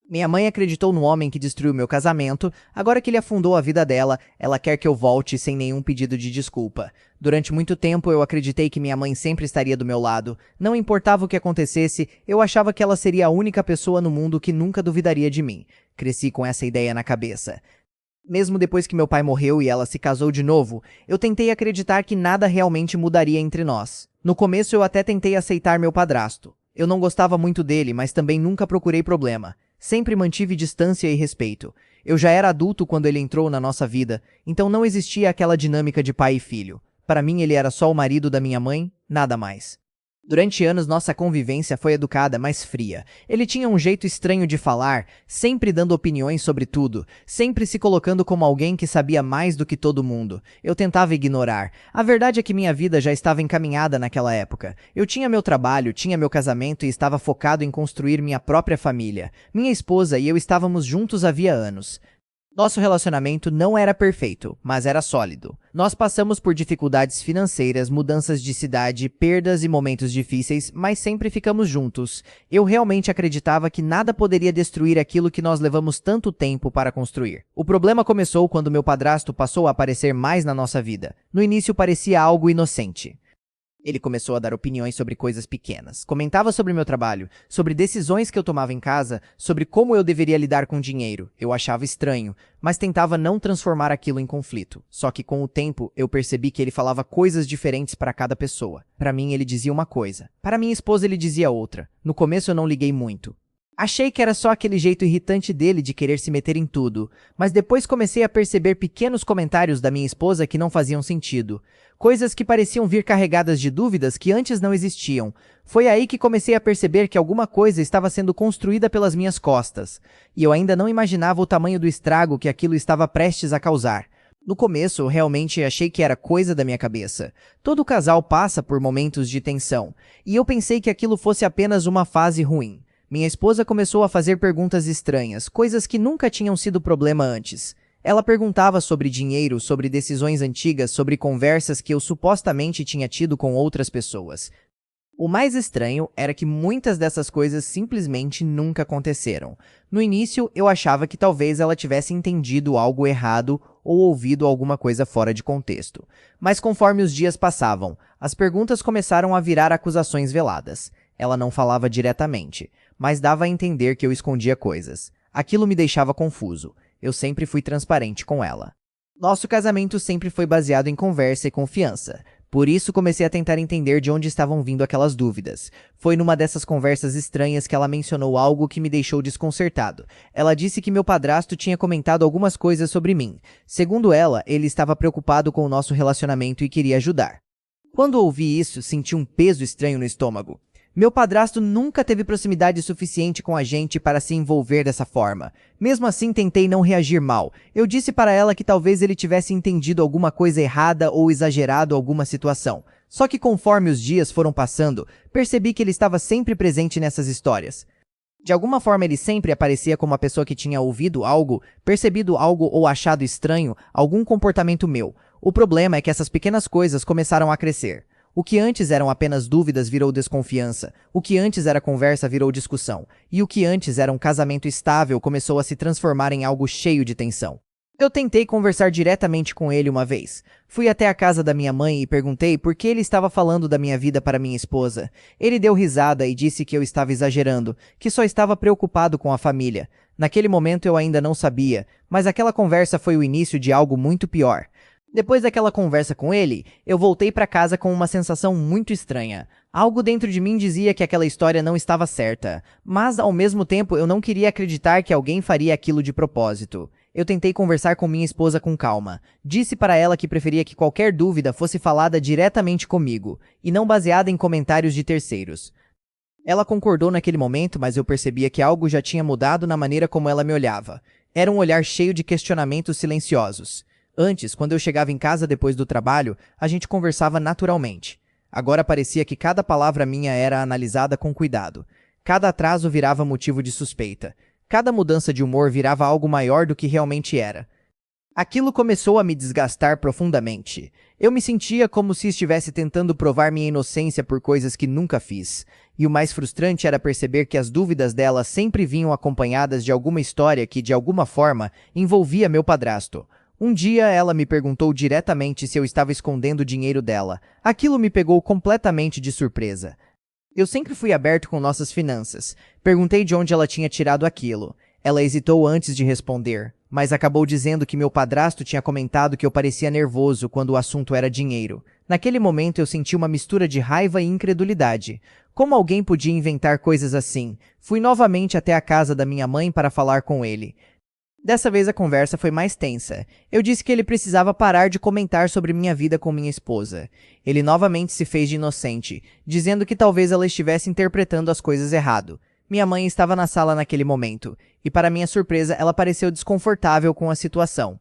Minha mãe acreditou no homem que destruiu meu casamento, agora que ele afundou a vida dela, ela quer que eu volte sem nenhum pedido de desculpa. Durante muito tempo eu acreditei que minha mãe sempre estaria do meu lado. Não importava o que acontecesse, eu achava que ela seria a única pessoa no mundo que nunca duvidaria de mim. Cresci com essa ideia na cabeça. Mesmo depois que meu pai morreu e ela se casou de novo, eu tentei acreditar que nada realmente mudaria entre nós. No começo eu até tentei aceitar meu padrasto. Eu não gostava muito dele, mas também nunca procurei problema. Sempre mantive distância e respeito. Eu já era adulto quando ele entrou na nossa vida, então não existia aquela dinâmica de pai e filho. Para mim ele era só o marido da minha mãe, nada mais. Durante anos nossa convivência foi educada, mas fria. Ele tinha um jeito estranho de falar, sempre dando opiniões sobre tudo, sempre se colocando como alguém que sabia mais do que todo mundo. Eu tentava ignorar. A verdade é que minha vida já estava encaminhada naquela época. Eu tinha meu trabalho, tinha meu casamento e estava focado em construir minha própria família. Minha esposa e eu estávamos juntos havia anos. Nosso relacionamento não era perfeito, mas era sólido. Nós passamos por dificuldades financeiras, mudanças de cidade, perdas e momentos difíceis, mas sempre ficamos juntos. Eu realmente acreditava que nada poderia destruir aquilo que nós levamos tanto tempo para construir. O problema começou quando meu padrasto passou a aparecer mais na nossa vida. No início parecia algo inocente. Ele começou a dar opiniões sobre coisas pequenas. Comentava sobre meu trabalho, sobre decisões que eu tomava em casa, sobre como eu deveria lidar com dinheiro. Eu achava estranho, mas tentava não transformar aquilo em conflito. Só que com o tempo, eu percebi que ele falava coisas diferentes para cada pessoa. Para mim, ele dizia uma coisa. Para minha esposa, ele dizia outra. No começo, eu não liguei muito. Achei que era só aquele jeito irritante dele de querer se meter em tudo, mas depois comecei a perceber pequenos comentários da minha esposa que não faziam sentido. Coisas que pareciam vir carregadas de dúvidas que antes não existiam. Foi aí que comecei a perceber que alguma coisa estava sendo construída pelas minhas costas, e eu ainda não imaginava o tamanho do estrago que aquilo estava prestes a causar. No começo, eu realmente achei que era coisa da minha cabeça. Todo casal passa por momentos de tensão, e eu pensei que aquilo fosse apenas uma fase ruim. Minha esposa começou a fazer perguntas estranhas, coisas que nunca tinham sido problema antes. Ela perguntava sobre dinheiro, sobre decisões antigas, sobre conversas que eu supostamente tinha tido com outras pessoas. O mais estranho era que muitas dessas coisas simplesmente nunca aconteceram. No início, eu achava que talvez ela tivesse entendido algo errado ou ouvido alguma coisa fora de contexto. Mas conforme os dias passavam, as perguntas começaram a virar acusações veladas. Ela não falava diretamente, mas dava a entender que eu escondia coisas. Aquilo me deixava confuso. Eu sempre fui transparente com ela. Nosso casamento sempre foi baseado em conversa e confiança. Por isso comecei a tentar entender de onde estavam vindo aquelas dúvidas. Foi numa dessas conversas estranhas que ela mencionou algo que me deixou desconcertado. Ela disse que meu padrasto tinha comentado algumas coisas sobre mim. Segundo ela, ele estava preocupado com o nosso relacionamento e queria ajudar. Quando ouvi isso, senti um peso estranho no estômago. Meu padrasto nunca teve proximidade suficiente com a gente para se envolver dessa forma. Mesmo assim, tentei não reagir mal. Eu disse para ela que talvez ele tivesse entendido alguma coisa errada ou exagerado alguma situação. Só que conforme os dias foram passando, percebi que ele estava sempre presente nessas histórias. De alguma forma ele sempre aparecia como a pessoa que tinha ouvido algo, percebido algo ou achado estranho, algum comportamento meu. O problema é que essas pequenas coisas começaram a crescer. O que antes eram apenas dúvidas virou desconfiança, o que antes era conversa virou discussão, e o que antes era um casamento estável começou a se transformar em algo cheio de tensão. Eu tentei conversar diretamente com ele uma vez. Fui até a casa da minha mãe e perguntei por que ele estava falando da minha vida para minha esposa. Ele deu risada e disse que eu estava exagerando, que só estava preocupado com a família. Naquele momento eu ainda não sabia, mas aquela conversa foi o início de algo muito pior. Depois daquela conversa com ele, eu voltei para casa com uma sensação muito estranha. Algo dentro de mim dizia que aquela história não estava certa, mas ao mesmo tempo eu não queria acreditar que alguém faria aquilo de propósito. Eu tentei conversar com minha esposa com calma. Disse para ela que preferia que qualquer dúvida fosse falada diretamente comigo, e não baseada em comentários de terceiros. Ela concordou naquele momento, mas eu percebia que algo já tinha mudado na maneira como ela me olhava. Era um olhar cheio de questionamentos silenciosos. Antes, quando eu chegava em casa depois do trabalho, a gente conversava naturalmente. Agora parecia que cada palavra minha era analisada com cuidado. Cada atraso virava motivo de suspeita. Cada mudança de humor virava algo maior do que realmente era. Aquilo começou a me desgastar profundamente. Eu me sentia como se estivesse tentando provar minha inocência por coisas que nunca fiz. E o mais frustrante era perceber que as dúvidas dela sempre vinham acompanhadas de alguma história que, de alguma forma, envolvia meu padrasto. Um dia ela me perguntou diretamente se eu estava escondendo o dinheiro dela. Aquilo me pegou completamente de surpresa. Eu sempre fui aberto com nossas finanças. Perguntei de onde ela tinha tirado aquilo. Ela hesitou antes de responder, mas acabou dizendo que meu padrasto tinha comentado que eu parecia nervoso quando o assunto era dinheiro. Naquele momento eu senti uma mistura de raiva e incredulidade. Como alguém podia inventar coisas assim? Fui novamente até a casa da minha mãe para falar com ele. Dessa vez a conversa foi mais tensa. Eu disse que ele precisava parar de comentar sobre minha vida com minha esposa. Ele novamente se fez de inocente, dizendo que talvez ela estivesse interpretando as coisas errado. Minha mãe estava na sala naquele momento, e para minha surpresa ela pareceu desconfortável com a situação.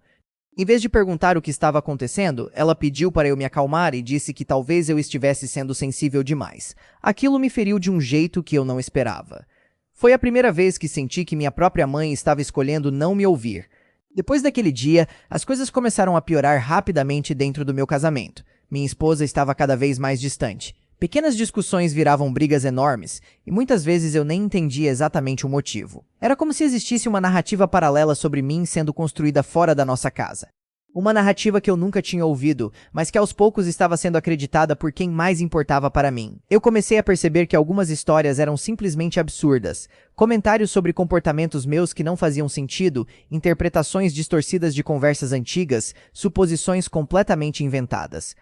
Em vez de perguntar o que estava acontecendo, ela pediu para eu me acalmar e disse que talvez eu estivesse sendo sensível demais. Aquilo me feriu de um jeito que eu não esperava. Foi a primeira vez que senti que minha própria mãe estava escolhendo não me ouvir. Depois daquele dia, as coisas começaram a piorar rapidamente dentro do meu casamento. Minha esposa estava cada vez mais distante. Pequenas discussões viravam brigas enormes, e muitas vezes eu nem entendia exatamente o motivo. Era como se existisse uma narrativa paralela sobre mim sendo construída fora da nossa casa. Uma narrativa que eu nunca tinha ouvido, mas que aos poucos estava sendo acreditada por quem mais importava para mim. Eu comecei a perceber que algumas histórias eram simplesmente absurdas. Comentários sobre comportamentos meus que não faziam sentido, interpretações distorcidas de conversas antigas, suposições completamente inventadas.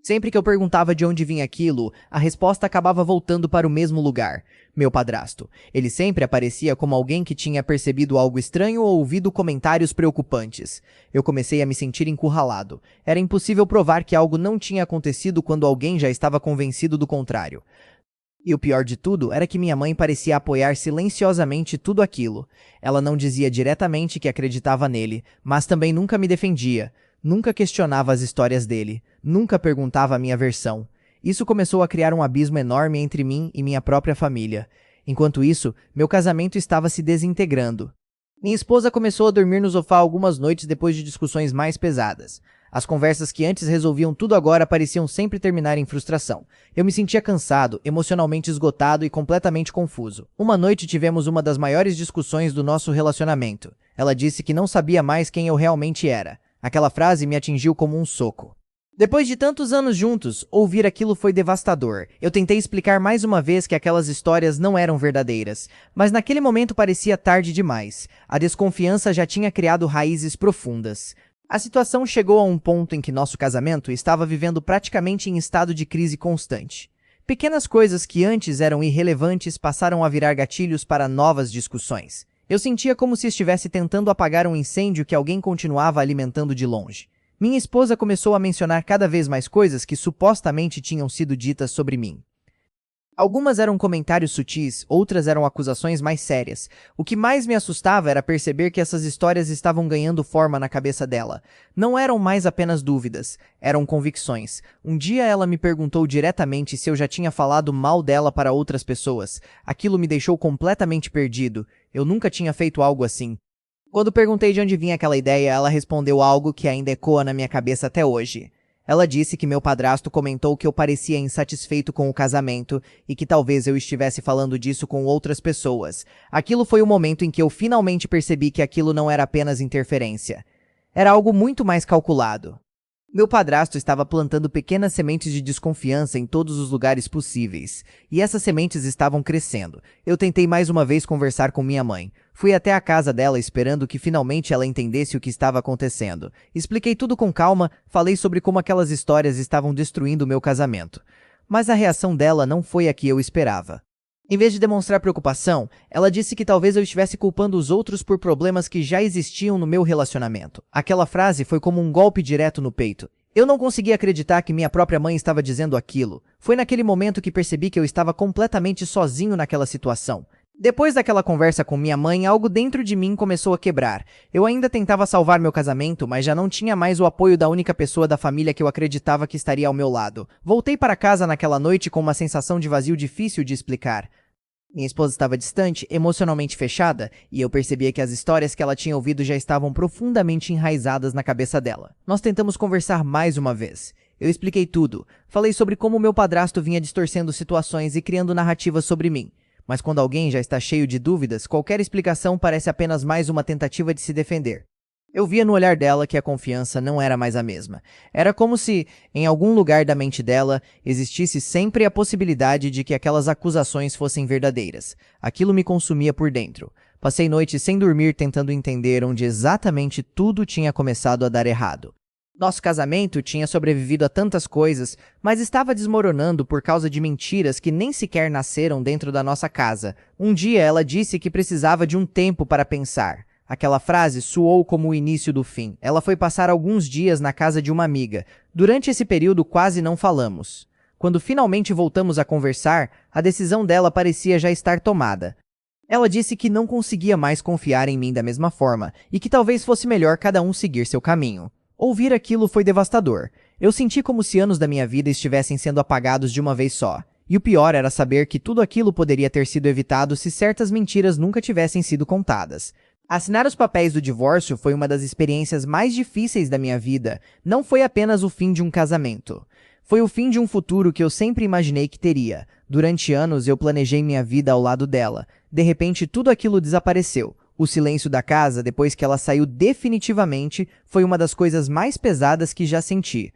Sempre que eu perguntava de onde vinha aquilo, a resposta acabava voltando para o mesmo lugar. Meu padrasto. Ele sempre aparecia como alguém que tinha percebido algo estranho ou ouvido comentários preocupantes. Eu comecei a me sentir encurralado. Era impossível provar que algo não tinha acontecido quando alguém já estava convencido do contrário. E o pior de tudo era que minha mãe parecia apoiar silenciosamente tudo aquilo. Ela não dizia diretamente que acreditava nele, mas também nunca me defendia. Nunca questionava as histórias dele, nunca perguntava a minha versão. Isso começou a criar um abismo enorme entre mim e minha própria família. Enquanto isso, meu casamento estava se desintegrando. Minha esposa começou a dormir no sofá algumas noites depois de discussões mais pesadas. As conversas que antes resolviam tudo agora pareciam sempre terminar em frustração. Eu me sentia cansado, emocionalmente esgotado e completamente confuso. Uma noite tivemos uma das maiores discussões do nosso relacionamento. Ela disse que não sabia mais quem eu realmente era. Aquela frase me atingiu como um soco. Depois de tantos anos juntos, ouvir aquilo foi devastador. Eu tentei explicar mais uma vez que aquelas histórias não eram verdadeiras, mas naquele momento parecia tarde demais. A desconfiança já tinha criado raízes profundas. A situação chegou a um ponto em que nosso casamento estava vivendo praticamente em estado de crise constante. Pequenas coisas que antes eram irrelevantes passaram a virar gatilhos para novas discussões. Eu sentia como se estivesse tentando apagar um incêndio que alguém continuava alimentando de longe. Minha esposa começou a mencionar cada vez mais coisas que supostamente tinham sido ditas sobre mim. Algumas eram comentários sutis, outras eram acusações mais sérias. O que mais me assustava era perceber que essas histórias estavam ganhando forma na cabeça dela. Não eram mais apenas dúvidas, eram convicções. Um dia ela me perguntou diretamente se eu já tinha falado mal dela para outras pessoas. Aquilo me deixou completamente perdido. Eu nunca tinha feito algo assim. Quando perguntei de onde vinha aquela ideia, ela respondeu algo que ainda ecoa na minha cabeça até hoje. Ela disse que meu padrasto comentou que eu parecia insatisfeito com o casamento e que talvez eu estivesse falando disso com outras pessoas. Aquilo foi o momento em que eu finalmente percebi que aquilo não era apenas interferência. Era algo muito mais calculado. Meu padrasto estava plantando pequenas sementes de desconfiança em todos os lugares possíveis, e essas sementes estavam crescendo. Eu tentei mais uma vez conversar com minha mãe. Fui até a casa dela esperando que finalmente ela entendesse o que estava acontecendo. Expliquei tudo com calma, falei sobre como aquelas histórias estavam destruindo o meu casamento. Mas a reação dela não foi a que eu esperava. Em vez de demonstrar preocupação, ela disse que talvez eu estivesse culpando os outros por problemas que já existiam no meu relacionamento. Aquela frase foi como um golpe direto no peito. Eu não conseguia acreditar que minha própria mãe estava dizendo aquilo. Foi naquele momento que percebi que eu estava completamente sozinho naquela situação. Depois daquela conversa com minha mãe, algo dentro de mim começou a quebrar. Eu ainda tentava salvar meu casamento, mas já não tinha mais o apoio da única pessoa da família que eu acreditava que estaria ao meu lado. Voltei para casa naquela noite com uma sensação de vazio difícil de explicar. Minha esposa estava distante, emocionalmente fechada, e eu percebia que as histórias que ela tinha ouvido já estavam profundamente enraizadas na cabeça dela. Nós tentamos conversar mais uma vez. Eu expliquei tudo. Falei sobre como meu padrasto vinha distorcendo situações e criando narrativas sobre mim. Mas quando alguém já está cheio de dúvidas, qualquer explicação parece apenas mais uma tentativa de se defender. Eu via no olhar dela que a confiança não era mais a mesma. Era como se, em algum lugar da mente dela, existisse sempre a possibilidade de que aquelas acusações fossem verdadeiras. Aquilo me consumia por dentro. Passei noites sem dormir tentando entender onde exatamente tudo tinha começado a dar errado. Nosso casamento tinha sobrevivido a tantas coisas, mas estava desmoronando por causa de mentiras que nem sequer nasceram dentro da nossa casa. Um dia ela disse que precisava de um tempo para pensar. Aquela frase soou como o início do fim. Ela foi passar alguns dias na casa de uma amiga. Durante esse período quase não falamos. Quando finalmente voltamos a conversar, a decisão dela parecia já estar tomada. Ela disse que não conseguia mais confiar em mim da mesma forma e que talvez fosse melhor cada um seguir seu caminho. Ouvir aquilo foi devastador. Eu senti como se anos da minha vida estivessem sendo apagados de uma vez só. E o pior era saber que tudo aquilo poderia ter sido evitado se certas mentiras nunca tivessem sido contadas. Assinar os papéis do divórcio foi uma das experiências mais difíceis da minha vida. Não foi apenas o fim de um casamento. Foi o fim de um futuro que eu sempre imaginei que teria. Durante anos eu planejei minha vida ao lado dela. De repente tudo aquilo desapareceu. O silêncio da casa, depois que ela saiu definitivamente, foi uma das coisas mais pesadas que já senti.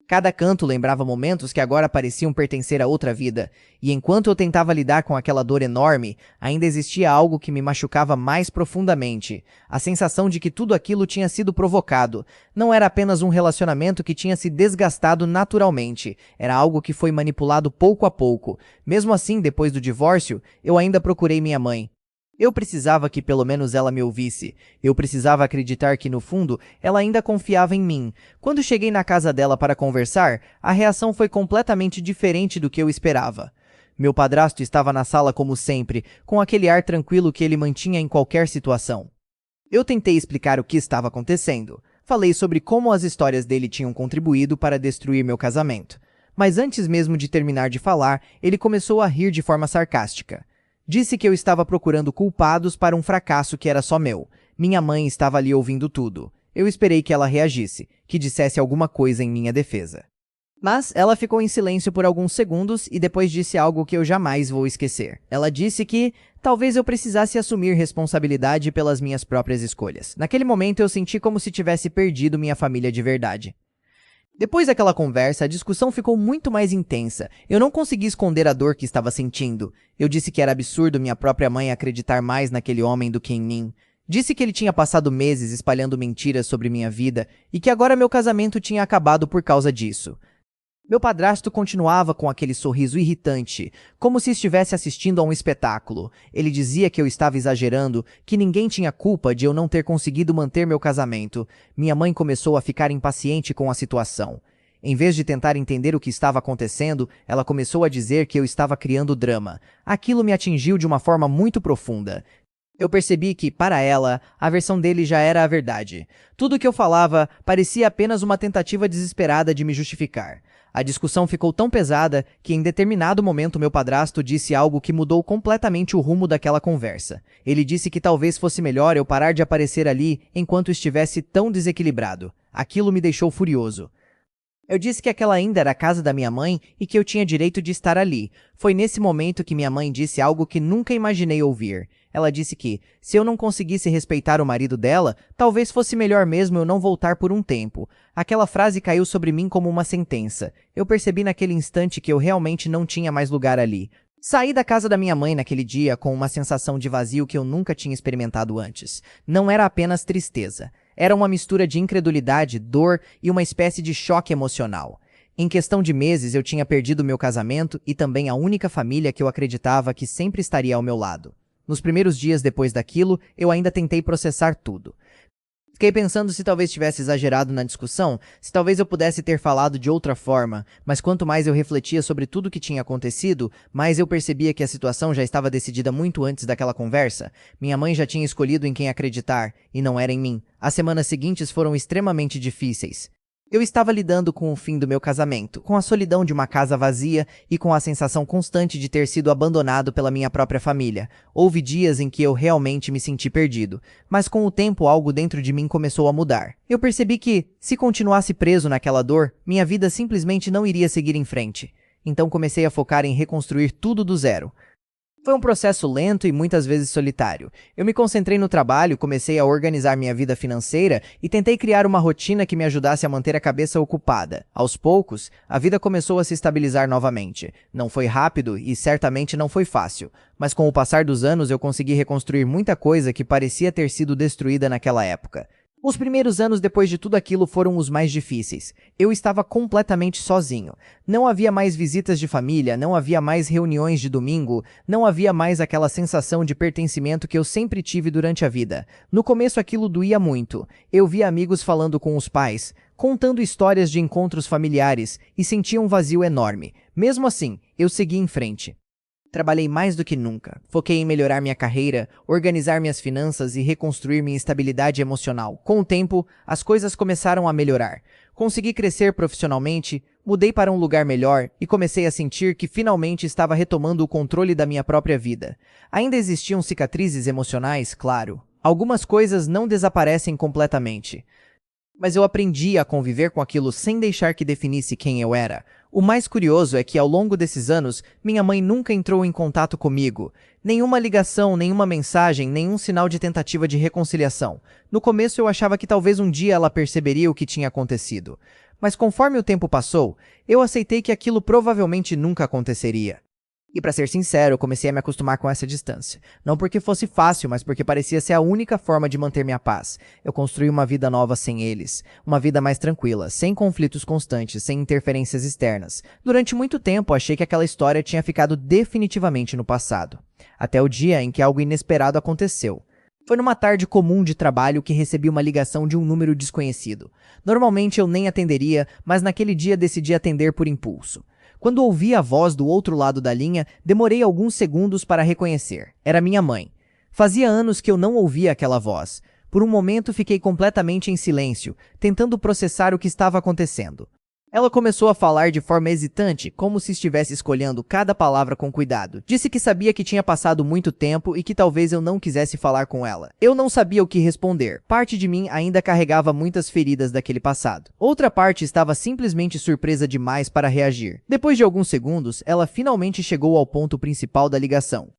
Cada canto lembrava momentos que agora pareciam pertencer a outra vida, e enquanto eu tentava lidar com aquela dor enorme, ainda existia algo que me machucava mais profundamente. A sensação de que tudo aquilo tinha sido provocado. Não era apenas um relacionamento que tinha se desgastado naturalmente, era algo que foi manipulado pouco a pouco. Mesmo assim, depois do divórcio, eu ainda procurei minha mãe. Eu precisava que pelo menos ela me ouvisse. Eu precisava acreditar que, no fundo, ela ainda confiava em mim. Quando cheguei na casa dela para conversar, a reação foi completamente diferente do que eu esperava. Meu padrasto estava na sala como sempre, com aquele ar tranquilo que ele mantinha em qualquer situação. Eu tentei explicar o que estava acontecendo. Falei sobre como as histórias dele tinham contribuído para destruir meu casamento. Mas antes mesmo de terminar de falar, ele começou a rir de forma sarcástica. Disse que eu estava procurando culpados para um fracasso que era só meu. Minha mãe estava ali ouvindo tudo. Eu esperei que ela reagisse, que dissesse alguma coisa em minha defesa. Mas ela ficou em silêncio por alguns segundos e depois disse algo que eu jamais vou esquecer. Ela disse que talvez eu precisasse assumir responsabilidade pelas minhas próprias escolhas. Naquele momento eu senti como se tivesse perdido minha família de verdade. Depois daquela conversa, a discussão ficou muito mais intensa. Eu não consegui esconder a dor que estava sentindo. Eu disse que era absurdo minha própria mãe acreditar mais naquele homem do que em mim. Disse que ele tinha passado meses espalhando mentiras sobre minha vida e que agora meu casamento tinha acabado por causa disso. Meu padrasto continuava com aquele sorriso irritante, como se estivesse assistindo a um espetáculo. Ele dizia que eu estava exagerando, que ninguém tinha culpa de eu não ter conseguido manter meu casamento. Minha mãe começou a ficar impaciente com a situação. Em vez de tentar entender o que estava acontecendo, ela começou a dizer que eu estava criando drama. Aquilo me atingiu de uma forma muito profunda. Eu percebi que, para ela, a versão dele já era a verdade. Tudo o que eu falava parecia apenas uma tentativa desesperada de me justificar. A discussão ficou tão pesada que em determinado momento meu padrasto disse algo que mudou completamente o rumo daquela conversa. Ele disse que talvez fosse melhor eu parar de aparecer ali enquanto estivesse tão desequilibrado. Aquilo me deixou furioso. Eu disse que aquela ainda era a casa da minha mãe e que eu tinha direito de estar ali. Foi nesse momento que minha mãe disse algo que nunca imaginei ouvir. Ela disse que, se eu não conseguisse respeitar o marido dela, talvez fosse melhor mesmo eu não voltar por um tempo. Aquela frase caiu sobre mim como uma sentença. Eu percebi naquele instante que eu realmente não tinha mais lugar ali. Saí da casa da minha mãe naquele dia com uma sensação de vazio que eu nunca tinha experimentado antes. Não era apenas tristeza. Era uma mistura de incredulidade, dor e uma espécie de choque emocional. Em questão de meses eu tinha perdido meu casamento e também a única família que eu acreditava que sempre estaria ao meu lado. Nos primeiros dias depois daquilo, eu ainda tentei processar tudo. Fiquei pensando se talvez tivesse exagerado na discussão, se talvez eu pudesse ter falado de outra forma, mas quanto mais eu refletia sobre tudo o que tinha acontecido, mais eu percebia que a situação já estava decidida muito antes daquela conversa. Minha mãe já tinha escolhido em quem acreditar, e não era em mim. As semanas seguintes foram extremamente difíceis. Eu estava lidando com o fim do meu casamento, com a solidão de uma casa vazia e com a sensação constante de ter sido abandonado pela minha própria família. Houve dias em que eu realmente me senti perdido, mas com o tempo algo dentro de mim começou a mudar. Eu percebi que, se continuasse preso naquela dor, minha vida simplesmente não iria seguir em frente. Então comecei a focar em reconstruir tudo do zero. Foi um processo lento e muitas vezes solitário. Eu me concentrei no trabalho, comecei a organizar minha vida financeira e tentei criar uma rotina que me ajudasse a manter a cabeça ocupada. Aos poucos, a vida começou a se estabilizar novamente. Não foi rápido e certamente não foi fácil, mas com o passar dos anos eu consegui reconstruir muita coisa que parecia ter sido destruída naquela época. Os primeiros anos depois de tudo aquilo foram os mais difíceis. Eu estava completamente sozinho. Não havia mais visitas de família, não havia mais reuniões de domingo, não havia mais aquela sensação de pertencimento que eu sempre tive durante a vida. No começo aquilo doía muito. Eu via amigos falando com os pais, contando histórias de encontros familiares e sentia um vazio enorme. Mesmo assim, eu segui em frente. Trabalhei mais do que nunca. Foquei em melhorar minha carreira, organizar minhas finanças e reconstruir minha estabilidade emocional. Com o tempo, as coisas começaram a melhorar. Consegui crescer profissionalmente, mudei para um lugar melhor e comecei a sentir que finalmente estava retomando o controle da minha própria vida. Ainda existiam cicatrizes emocionais, claro. Algumas coisas não desaparecem completamente. Mas eu aprendi a conviver com aquilo sem deixar que definisse quem eu era. O mais curioso é que ao longo desses anos, minha mãe nunca entrou em contato comigo. Nenhuma ligação, nenhuma mensagem, nenhum sinal de tentativa de reconciliação. No começo eu achava que talvez um dia ela perceberia o que tinha acontecido. Mas conforme o tempo passou, eu aceitei que aquilo provavelmente nunca aconteceria. E para ser sincero, eu comecei a me acostumar com essa distância. Não porque fosse fácil, mas porque parecia ser a única forma de manter minha paz. Eu construí uma vida nova sem eles. Uma vida mais tranquila, sem conflitos constantes, sem interferências externas. Durante muito tempo, achei que aquela história tinha ficado definitivamente no passado. Até o dia em que algo inesperado aconteceu. Foi numa tarde comum de trabalho que recebi uma ligação de um número desconhecido. Normalmente eu nem atenderia, mas naquele dia decidi atender por impulso. Quando ouvi a voz do outro lado da linha, demorei alguns segundos para reconhecer. Era minha mãe. Fazia anos que eu não ouvia aquela voz. Por um momento fiquei completamente em silêncio, tentando processar o que estava acontecendo. Ela começou a falar de forma hesitante, como se estivesse escolhendo cada palavra com cuidado. Disse que sabia que tinha passado muito tempo e que talvez eu não quisesse falar com ela. Eu não sabia o que responder. Parte de mim ainda carregava muitas feridas daquele passado. Outra parte estava simplesmente surpresa demais para reagir. Depois de alguns segundos, ela finalmente chegou ao ponto principal da ligação.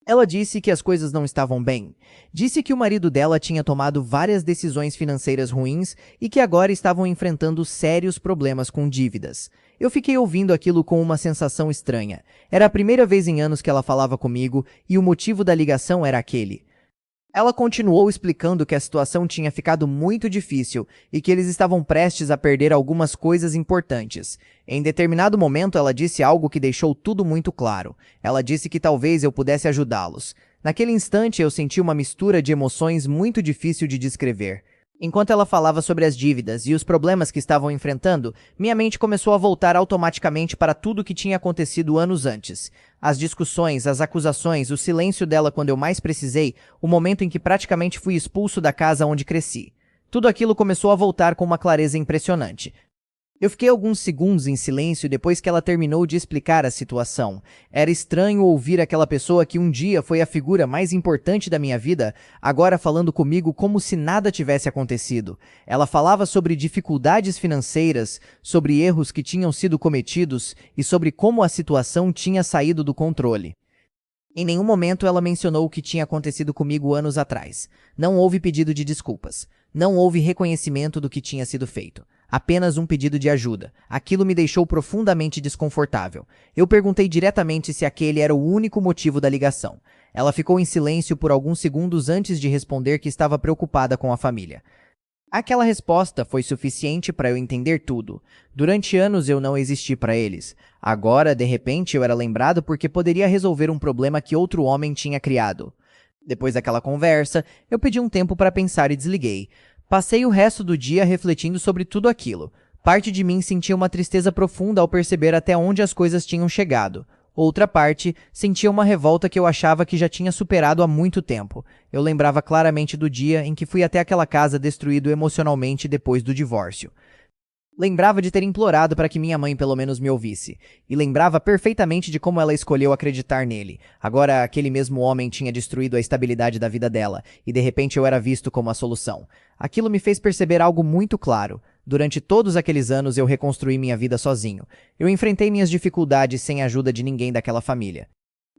Ela disse que as coisas não estavam bem. Disse que o marido dela tinha tomado várias decisões financeiras ruins e que agora estavam enfrentando sérios problemas com dívidas. Eu fiquei ouvindo aquilo com uma sensação estranha. Era a primeira vez em anos que ela falava comigo e o motivo da ligação era aquele. Ela continuou explicando que a situação tinha ficado muito difícil e que eles estavam prestes a perder algumas coisas importantes. Em determinado momento, ela disse algo que deixou tudo muito claro. Ela disse que talvez eu pudesse ajudá-los. Naquele instante, eu senti uma mistura de emoções muito difícil de descrever. Enquanto ela falava sobre as dívidas e os problemas que estavam enfrentando, minha mente começou a voltar automaticamente para tudo o que tinha acontecido anos antes. As discussões, as acusações, o silêncio dela quando eu mais precisei, o momento em que praticamente fui expulso da casa onde cresci. Tudo aquilo começou a voltar com uma clareza impressionante. Eu fiquei alguns segundos em silêncio depois que ela terminou de explicar a situação. Era estranho ouvir aquela pessoa que um dia foi a figura mais importante da minha vida, agora falando comigo como se nada tivesse acontecido. Ela falava sobre dificuldades financeiras, sobre erros que tinham sido cometidos e sobre como a situação tinha saído do controle. Em nenhum momento ela mencionou o que tinha acontecido comigo anos atrás. Não houve pedido de desculpas. Não houve reconhecimento do que tinha sido feito. Apenas um pedido de ajuda. Aquilo me deixou profundamente desconfortável. Eu perguntei diretamente se aquele era o único motivo da ligação. Ela ficou em silêncio por alguns segundos antes de responder que estava preocupada com a família. Aquela resposta foi suficiente para eu entender tudo. Durante anos eu não existi para eles. Agora, de repente, eu era lembrado porque poderia resolver um problema que outro homem tinha criado. Depois daquela conversa, eu pedi um tempo para pensar e desliguei. Passei o resto do dia refletindo sobre tudo aquilo. Parte de mim sentia uma tristeza profunda ao perceber até onde as coisas tinham chegado. Outra parte sentia uma revolta que eu achava que já tinha superado há muito tempo. Eu lembrava claramente do dia em que fui até aquela casa destruído emocionalmente depois do divórcio. Lembrava de ter implorado para que minha mãe pelo menos me ouvisse, e lembrava perfeitamente de como ela escolheu acreditar nele. Agora, aquele mesmo homem tinha destruído a estabilidade da vida dela, e de repente eu era visto como a solução. Aquilo me fez perceber algo muito claro. Durante todos aqueles anos eu reconstruí minha vida sozinho. Eu enfrentei minhas dificuldades sem a ajuda de ninguém daquela família.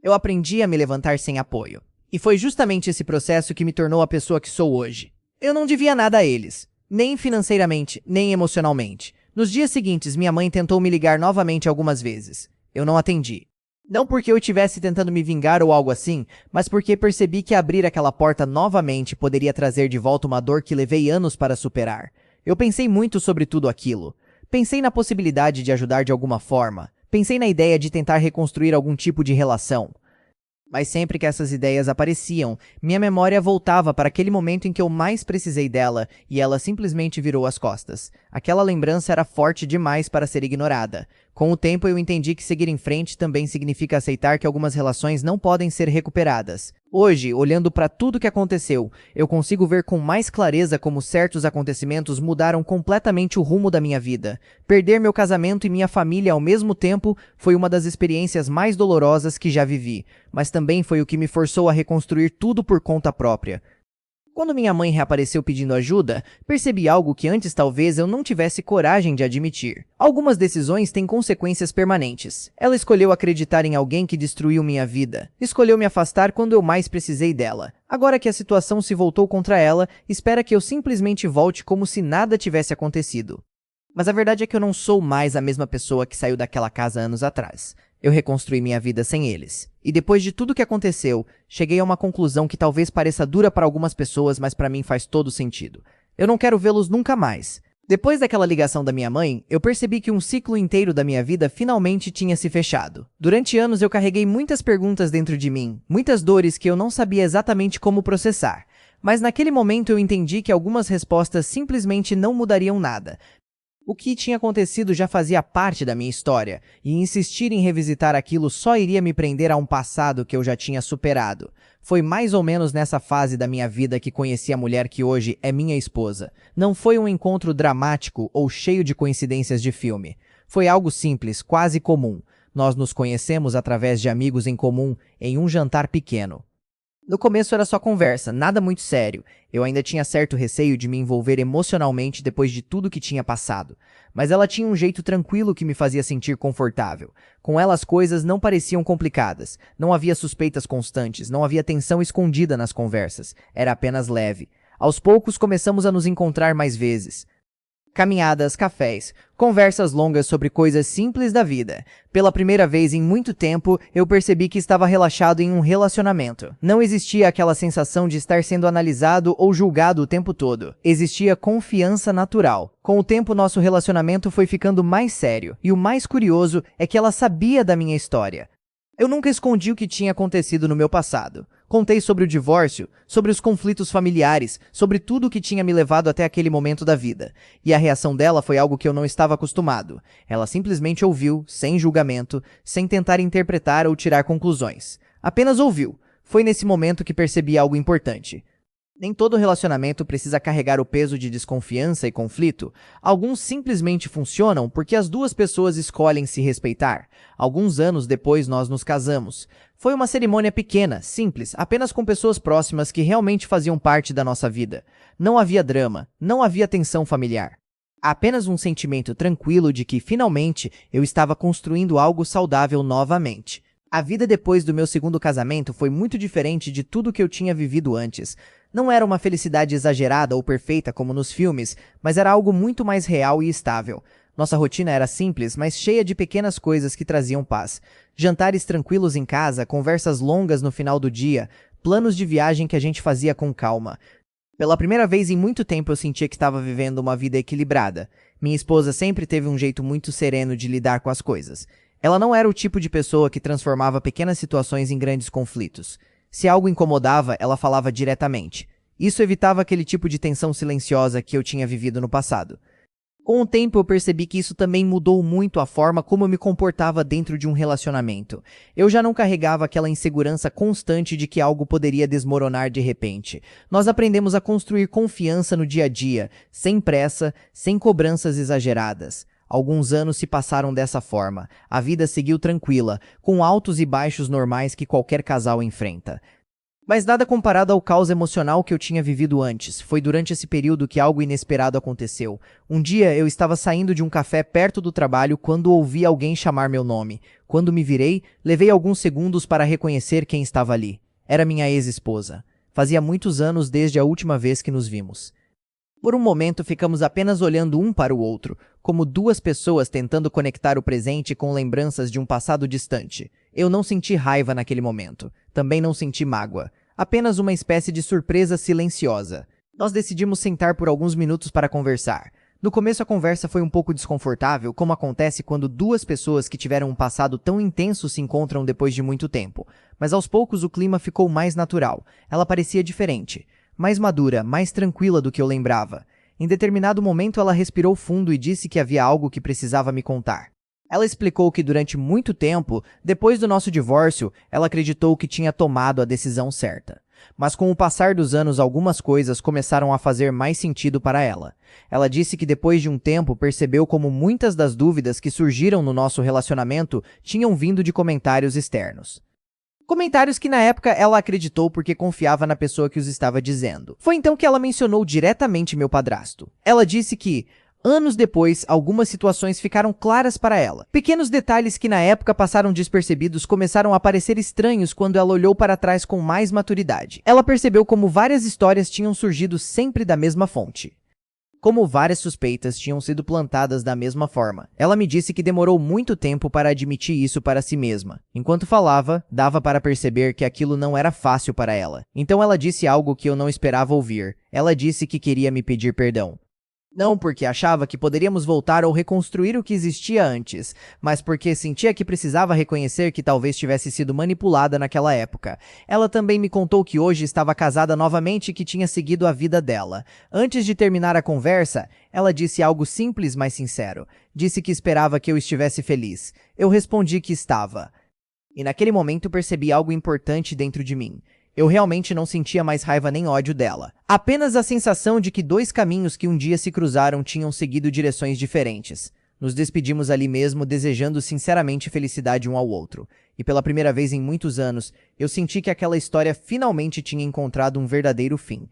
Eu aprendi a me levantar sem apoio. E foi justamente esse processo que me tornou a pessoa que sou hoje. Eu não devia nada a eles. Nem financeiramente, nem emocionalmente. Nos dias seguintes, minha mãe tentou me ligar novamente algumas vezes. Eu não atendi. Não porque eu estivesse tentando me vingar ou algo assim, mas porque percebi que abrir aquela porta novamente poderia trazer de volta uma dor que levei anos para superar. Eu pensei muito sobre tudo aquilo. Pensei na possibilidade de ajudar de alguma forma. Pensei na ideia de tentar reconstruir algum tipo de relação. Mas sempre que essas ideias apareciam, minha memória voltava para aquele momento em que eu mais precisei dela e ela simplesmente virou as costas. Aquela lembrança era forte demais para ser ignorada. Com o tempo eu entendi que seguir em frente também significa aceitar que algumas relações não podem ser recuperadas. Hoje, olhando para tudo que aconteceu, eu consigo ver com mais clareza como certos acontecimentos mudaram completamente o rumo da minha vida. Perder meu casamento e minha família ao mesmo tempo foi uma das experiências mais dolorosas que já vivi, mas também foi o que me forçou a reconstruir tudo por conta própria. Quando minha mãe reapareceu pedindo ajuda, percebi algo que antes talvez eu não tivesse coragem de admitir. Algumas decisões têm consequências permanentes. Ela escolheu acreditar em alguém que destruiu minha vida. Escolheu me afastar quando eu mais precisei dela. Agora que a situação se voltou contra ela, espera que eu simplesmente volte como se nada tivesse acontecido. Mas a verdade é que eu não sou mais a mesma pessoa que saiu daquela casa anos atrás. Eu reconstruí minha vida sem eles. E depois de tudo que aconteceu, cheguei a uma conclusão que talvez pareça dura para algumas pessoas, mas para mim faz todo sentido. Eu não quero vê-los nunca mais. Depois daquela ligação da minha mãe, eu percebi que um ciclo inteiro da minha vida finalmente tinha se fechado. Durante anos eu carreguei muitas perguntas dentro de mim, muitas dores que eu não sabia exatamente como processar. Mas naquele momento eu entendi que algumas respostas simplesmente não mudariam nada. O que tinha acontecido já fazia parte da minha história, e insistir em revisitar aquilo só iria me prender a um passado que eu já tinha superado. Foi mais ou menos nessa fase da minha vida que conheci a mulher que hoje é minha esposa. Não foi um encontro dramático ou cheio de coincidências de filme. Foi algo simples, quase comum. Nós nos conhecemos através de amigos em comum em um jantar pequeno. No começo era só conversa, nada muito sério. Eu ainda tinha certo receio de me envolver emocionalmente depois de tudo que tinha passado. Mas ela tinha um jeito tranquilo que me fazia sentir confortável. Com ela as coisas não pareciam complicadas. Não havia suspeitas constantes, não havia tensão escondida nas conversas. Era apenas leve. Aos poucos começamos a nos encontrar mais vezes. Caminhadas, cafés, conversas longas sobre coisas simples da vida. Pela primeira vez em muito tempo, eu percebi que estava relaxado em um relacionamento. Não existia aquela sensação de estar sendo analisado ou julgado o tempo todo. Existia confiança natural. Com o tempo, nosso relacionamento foi ficando mais sério. E o mais curioso é que ela sabia da minha história. Eu nunca escondi o que tinha acontecido no meu passado. Contei sobre o divórcio, sobre os conflitos familiares, sobre tudo o que tinha me levado até aquele momento da vida. E a reação dela foi algo que eu não estava acostumado. Ela simplesmente ouviu, sem julgamento, sem tentar interpretar ou tirar conclusões. Apenas ouviu. Foi nesse momento que percebi algo importante. Nem todo relacionamento precisa carregar o peso de desconfiança e conflito. Alguns simplesmente funcionam porque as duas pessoas escolhem se respeitar. Alguns anos depois nós nos casamos. Foi uma cerimônia pequena, simples, apenas com pessoas próximas que realmente faziam parte da nossa vida. Não havia drama, não havia tensão familiar. Apenas um sentimento tranquilo de que, finalmente, eu estava construindo algo saudável novamente. A vida depois do meu segundo casamento foi muito diferente de tudo que eu tinha vivido antes. Não era uma felicidade exagerada ou perfeita como nos filmes, mas era algo muito mais real e estável. Nossa rotina era simples, mas cheia de pequenas coisas que traziam paz. Jantares tranquilos em casa, conversas longas no final do dia, planos de viagem que a gente fazia com calma. Pela primeira vez em muito tempo eu sentia que estava vivendo uma vida equilibrada. Minha esposa sempre teve um jeito muito sereno de lidar com as coisas. Ela não era o tipo de pessoa que transformava pequenas situações em grandes conflitos. Se algo incomodava, ela falava diretamente. Isso evitava aquele tipo de tensão silenciosa que eu tinha vivido no passado. Com o tempo eu percebi que isso também mudou muito a forma como eu me comportava dentro de um relacionamento. Eu já não carregava aquela insegurança constante de que algo poderia desmoronar de repente. Nós aprendemos a construir confiança no dia a dia, sem pressa, sem cobranças exageradas. Alguns anos se passaram dessa forma. A vida seguiu tranquila, com altos e baixos normais que qualquer casal enfrenta. Mas nada comparado ao caos emocional que eu tinha vivido antes. Foi durante esse período que algo inesperado aconteceu. Um dia eu estava saindo de um café perto do trabalho quando ouvi alguém chamar meu nome. Quando me virei, levei alguns segundos para reconhecer quem estava ali. Era minha ex-esposa. Fazia muitos anos desde a última vez que nos vimos. Por um momento ficamos apenas olhando um para o outro, como duas pessoas tentando conectar o presente com lembranças de um passado distante. Eu não senti raiva naquele momento. Também não senti mágoa. Apenas uma espécie de surpresa silenciosa. Nós decidimos sentar por alguns minutos para conversar. No começo a conversa foi um pouco desconfortável, como acontece quando duas pessoas que tiveram um passado tão intenso se encontram depois de muito tempo. Mas aos poucos o clima ficou mais natural. Ela parecia diferente. Mais madura, mais tranquila do que eu lembrava. Em determinado momento ela respirou fundo e disse que havia algo que precisava me contar. Ela explicou que durante muito tempo, depois do nosso divórcio, ela acreditou que tinha tomado a decisão certa. Mas com o passar dos anos algumas coisas começaram a fazer mais sentido para ela. Ela disse que depois de um tempo percebeu como muitas das dúvidas que surgiram no nosso relacionamento tinham vindo de comentários externos. Comentários que na época ela acreditou porque confiava na pessoa que os estava dizendo. Foi então que ela mencionou diretamente meu padrasto. Ela disse que, anos depois, algumas situações ficaram claras para ela. Pequenos detalhes que na época passaram despercebidos começaram a parecer estranhos quando ela olhou para trás com mais maturidade. Ela percebeu como várias histórias tinham surgido sempre da mesma fonte. Como várias suspeitas tinham sido plantadas da mesma forma. Ela me disse que demorou muito tempo para admitir isso para si mesma. Enquanto falava, dava para perceber que aquilo não era fácil para ela. Então ela disse algo que eu não esperava ouvir. Ela disse que queria me pedir perdão. Não porque achava que poderíamos voltar ou reconstruir o que existia antes, mas porque sentia que precisava reconhecer que talvez tivesse sido manipulada naquela época. Ela também me contou que hoje estava casada novamente e que tinha seguido a vida dela. Antes de terminar a conversa, ela disse algo simples, mas sincero. Disse que esperava que eu estivesse feliz. Eu respondi que estava. E naquele momento percebi algo importante dentro de mim. Eu realmente não sentia mais raiva nem ódio dela. Apenas a sensação de que dois caminhos que um dia se cruzaram tinham seguido direções diferentes. Nos despedimos ali mesmo, desejando sinceramente felicidade um ao outro. E pela primeira vez em muitos anos, eu senti que aquela história finalmente tinha encontrado um verdadeiro fim.